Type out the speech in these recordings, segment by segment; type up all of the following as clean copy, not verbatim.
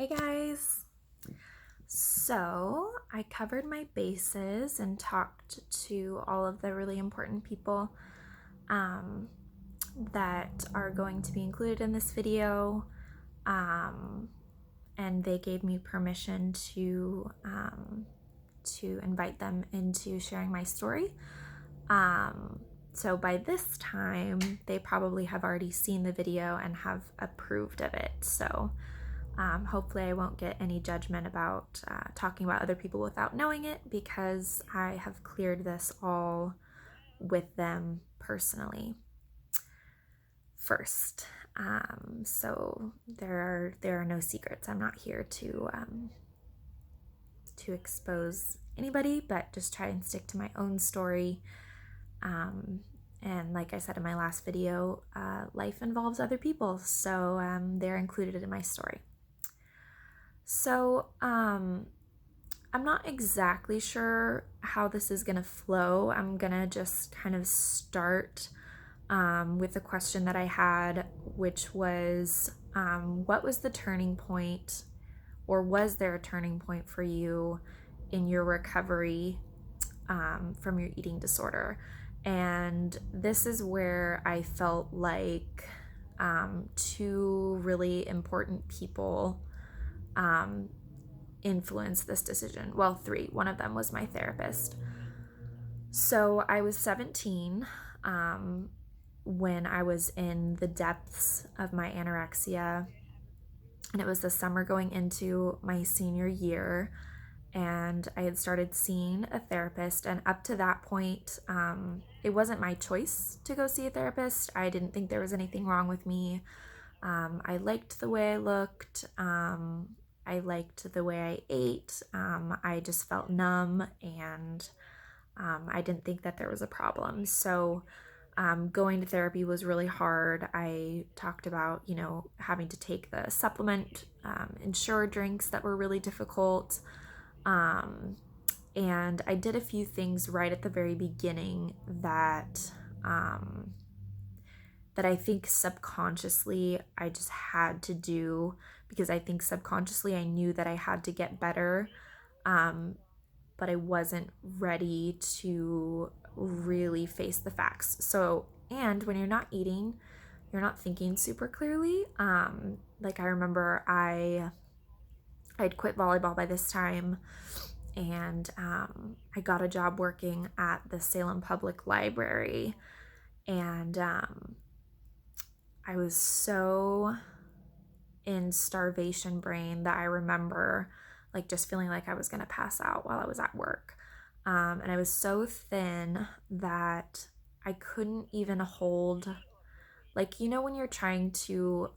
Hey guys! So, I covered my bases and talked to all of the really important people um, that are going to be included in this video, um, and they gave me permission to invite them into sharing my story. So by this time, they probably have already seen the video and have approved of it. So hopefully, I won't get any judgment about talking about other people without knowing it because I have cleared this all with them personally first. So there are no secrets. I'm not here to expose anybody, but just try and stick to my own story. And like I said in my last video, life involves other people, so they're included in my story. So, I'm not exactly sure how this is gonna flow. I'm gonna just kind of start with the question that I had, which was what was the turning point, or was there a turning point for you in your recovery from your eating disorder? And this is where I felt like two really important people influenced this decision. Well, three. One of them was my therapist. So I was 17 when I was in the depths of my anorexia, and it was the summer going into my senior year. And I had started seeing a therapist, and up to that point, it wasn't my choice to go see a therapist. I didn't think there was anything wrong with me. I liked the way I looked. I liked the way I ate. I just felt numb, and I didn't think that there was a problem. So going to therapy was really hard. I talked about, having to take the supplement, Ensure drinks that were really difficult. And I did a few things right at the very beginning that I think subconsciously I just had to do, because I think subconsciously I knew that I had to get better, but I wasn't ready to really face the facts. So, and when you're not eating, you're not thinking super clearly. Like I remember I'd quit volleyball by this time, and I got a job working at the Salem Public Library, and I was so in starvation brain that I remember like just feeling like I was going to pass out while I was at work. And I was so thin that I couldn't even hold, like, when you're trying to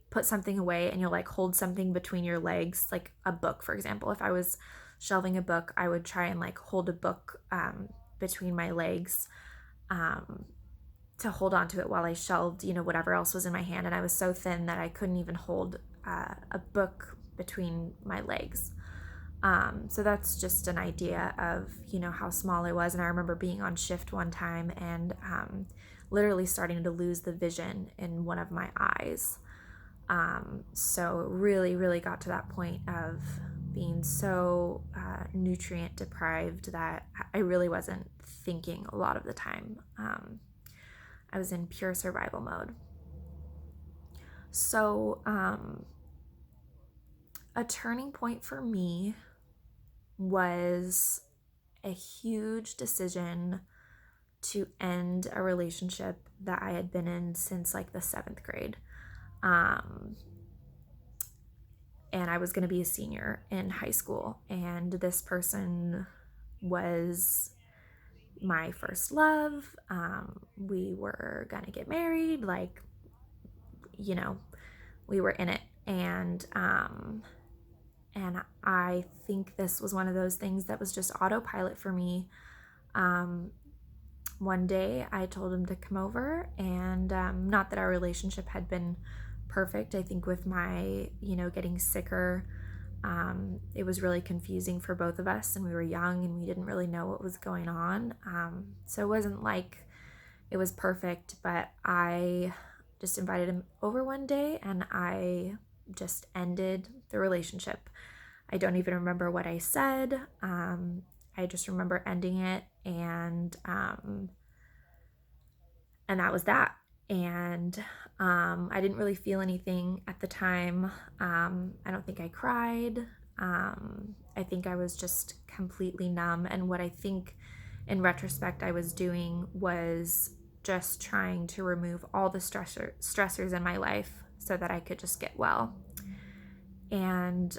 put something away and you'll like hold something between your legs, like a book, for example. If I was shelving a book, I would try and like hold a book between my legs. To hold on to it while I shelved, whatever else was in my hand. And I was so thin that I couldn't even hold a book between my legs. So that's just an idea of, how small I was. And I remember being on shift one time and literally starting to lose the vision in one of my eyes. So it really, really got to that point of being so nutrient deprived that I really wasn't thinking a lot of the time. I was in pure survival mode. So, a turning point for me was a huge decision to end a relationship that I had been in since like the 7th grade. And I was going to be a senior in high school, and this person was my first love. We were gonna get married, like, we were in it. And I think this was one of those things that was just autopilot for me. One day I told him to come over, and not that our relationship had been perfect. I think with my, getting sicker, it was really confusing for both of us, and we were young and we didn't really know what was going on. So it wasn't like it was perfect, but I just invited him over one day, and I just ended the relationship. I don't even remember what I said. I just remember ending it, and that was that. And I didn't really feel anything at the time. I don't think I cried. I think I was just completely numb. And what I think in retrospect I was doing was just trying to remove all the stressors in my life so that I could just get well. And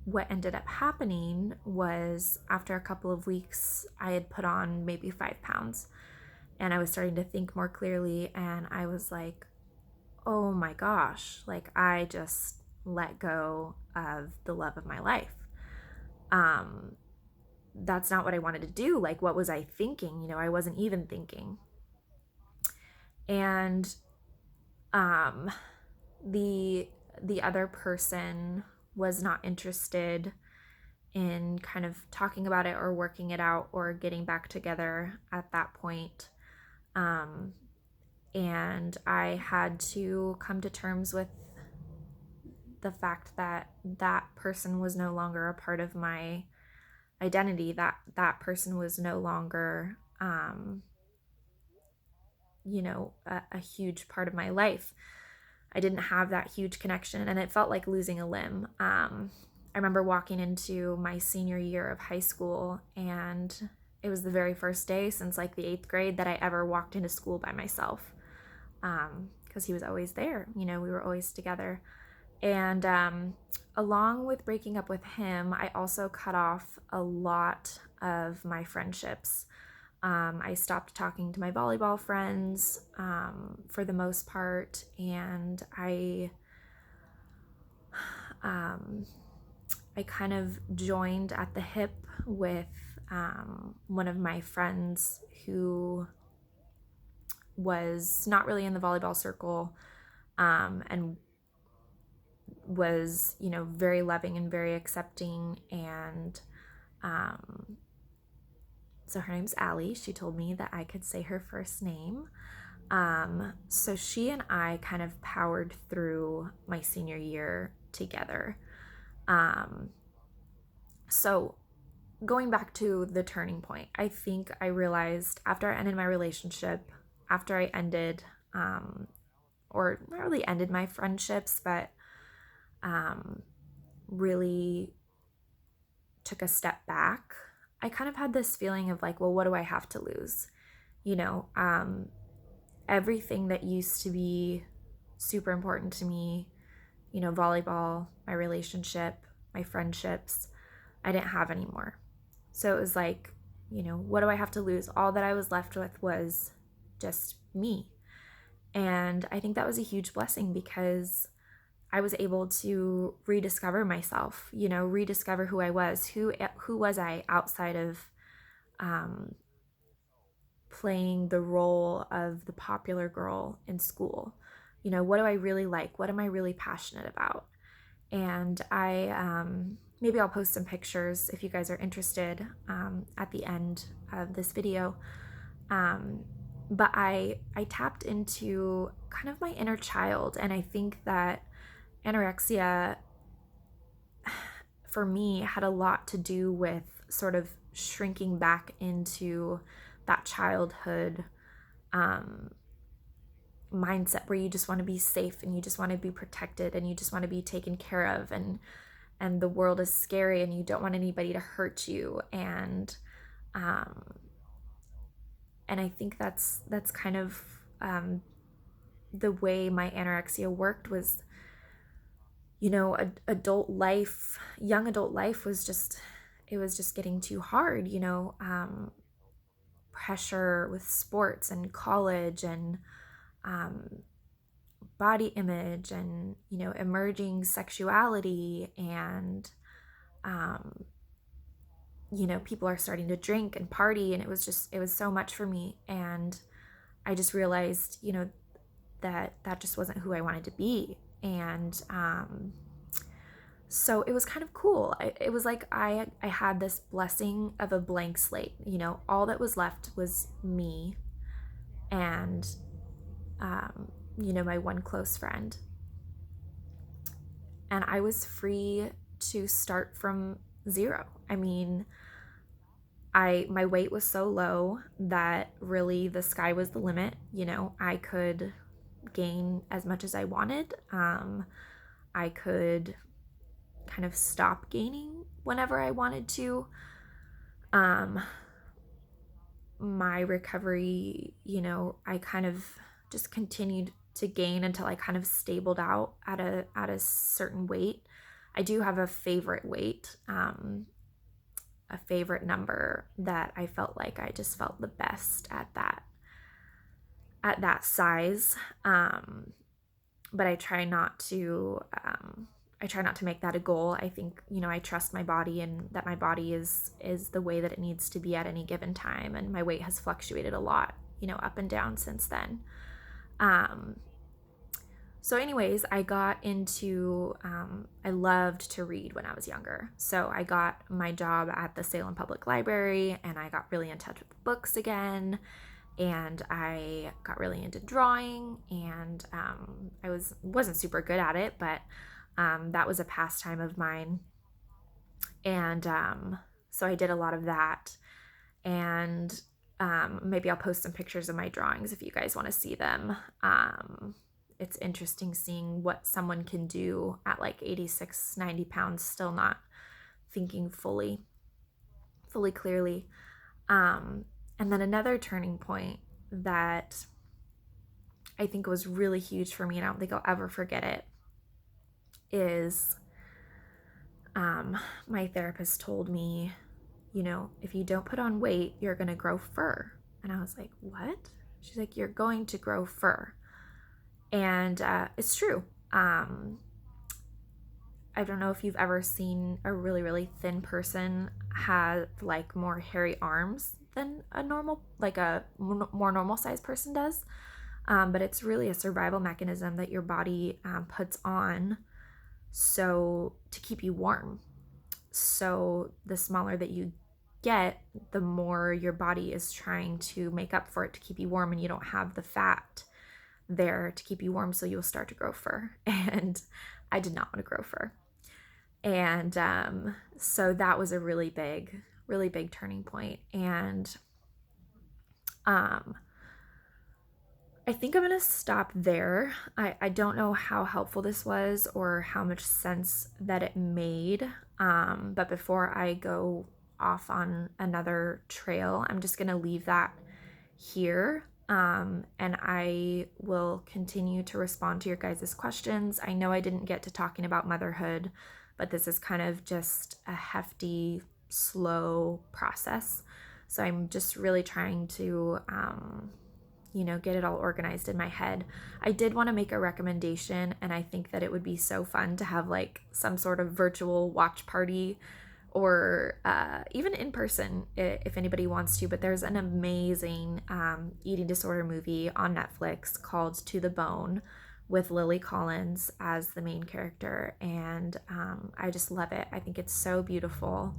what ended up happening was after a couple of weeks, I had put on maybe 5 pounds, and I was starting to think more clearly. And I was like, oh my gosh, like I just let go of the love of my life. That's not what I wanted to do. Like, what was I thinking? I wasn't even thinking. And um, the other person was not interested in kind of talking about it or working it out or getting back together at that point. And I had to come to terms with the fact that that person was no longer a part of my identity, that person was no longer a huge part of my life. I didn't have that huge connection, and it felt like losing a limb. I remember walking into my senior year of high school, and it was the very first day since like the 8th grade that I ever walked into school by myself, because he was always there. We were always together. And along with breaking up with him, I also cut off a lot of my friendships. I stopped talking to my volleyball friends for the most part, and I kind of joined at the hip with one of my friends who was not really in the volleyball circle, and was, very loving and very accepting. And so her name's Allie. She told me that I could say her first name. So she and I kind of powered through my senior year together. So going back to the turning point, I think I realized after I ended my relationship, after I ended, or not really ended my friendships, but really took a step back, I kind of had this feeling of like, well, what do I have to lose? Everything that used to be super important to me, volleyball, my relationship, my friendships, I didn't have anymore. So it was like, what do I have to lose? All that I was left with was just me. And I think that was a huge blessing because I was able to rediscover myself, rediscover who I was. Who was I outside of playing the role of the popular girl in school? What do I really like? What am I really passionate about? And maybe I'll post some pictures if you guys are interested at the end of this video. But I tapped into kind of my inner child, and I think that anorexia for me had a lot to do with sort of shrinking back into that childhood mindset where you just want to be safe and you just want to be protected and you just want to be taken care of, and the world is scary and you don't want anybody to hurt you. And I think that's kind of the way my anorexia worked was, adult life, young adult life was just, it was just getting too hard, pressure with sports and college and body image and, emerging sexuality. And, people are starting to drink and party. And it was so much for me. And I just realized, that just wasn't who I wanted to be. And so it was kind of cool. It was like I had this blessing of a blank slate. All that was left was me and, my one close friend. and I was free to start from zero. I mean, my weight was so low that really the sky was the limit. You know, I could gain as much as I wanted. I could kind of stop gaining whenever I wanted to. Um, my recovery, I kind of just continued to gain until I kind of stabled out at a certain weight. I do have a favorite weight, a favorite number that I felt like I just felt the best at that size. But I try not to make that a goal. I think, I trust my body and that my body is the way that it needs to be at any given time. And my weight has fluctuated a lot, up and down since then. So anyways, I got into, I loved to read when I was younger. So I got my job at the Salem Public Library and I got really in touch with books again. And I got really into drawing, and I wasn't super good at it, but that was a pastime of mine. And so I did a lot of that. And maybe I'll post some pictures of my drawings if you guys want to see them. It's interesting seeing what someone can do at like 86, 90 pounds, still not thinking fully clearly. And then another turning point that I think was really huge for me, and I don't think I'll ever forget it, is my therapist told me, if you don't put on weight, you're going to grow fur. And I was like, what? She's like, you're going to grow fur. And it's true. I don't know if you've ever seen a really, really thin person have like more hairy arms than a more normal sized person does. But it's really a survival mechanism that your body puts on so to keep you warm. So the smaller that you get, the more your body is trying to make up for it to keep you warm, and you don't have the fat there to keep you warm, so you'll start to grow fur. And I did not want to grow fur. And so that was a really big turning point. And I think I'm going to stop there. I don't know how helpful this was or how much sense that it made. But before I go off on another trail, I'm just going to leave that here. And I will continue to respond to your guys' questions. I know I didn't get to talking about motherhood, but this is kind of just a hefty, slow process. So I'm just really trying to, get it all organized in my head. I did want to make a recommendation, and I think that it would be so fun to have like some sort of virtual watch party or even in person if anybody wants to. But there's an amazing eating disorder movie on Netflix called To the Bone with Lily Collins as the main character, and I just love it. I think it's so beautiful.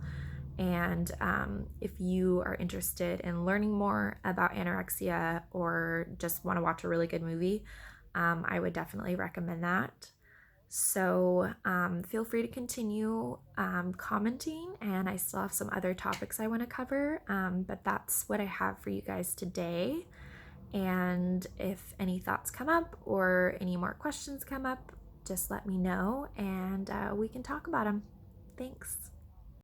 And if you are interested in learning more about anorexia or just want to watch a really good movie, I would definitely recommend that. So feel free to continue commenting, and I still have some other topics I want to cover, but that's what I have for you guys today. And if any thoughts come up or any more questions come up, just let me know, and we can talk about them. Thanks.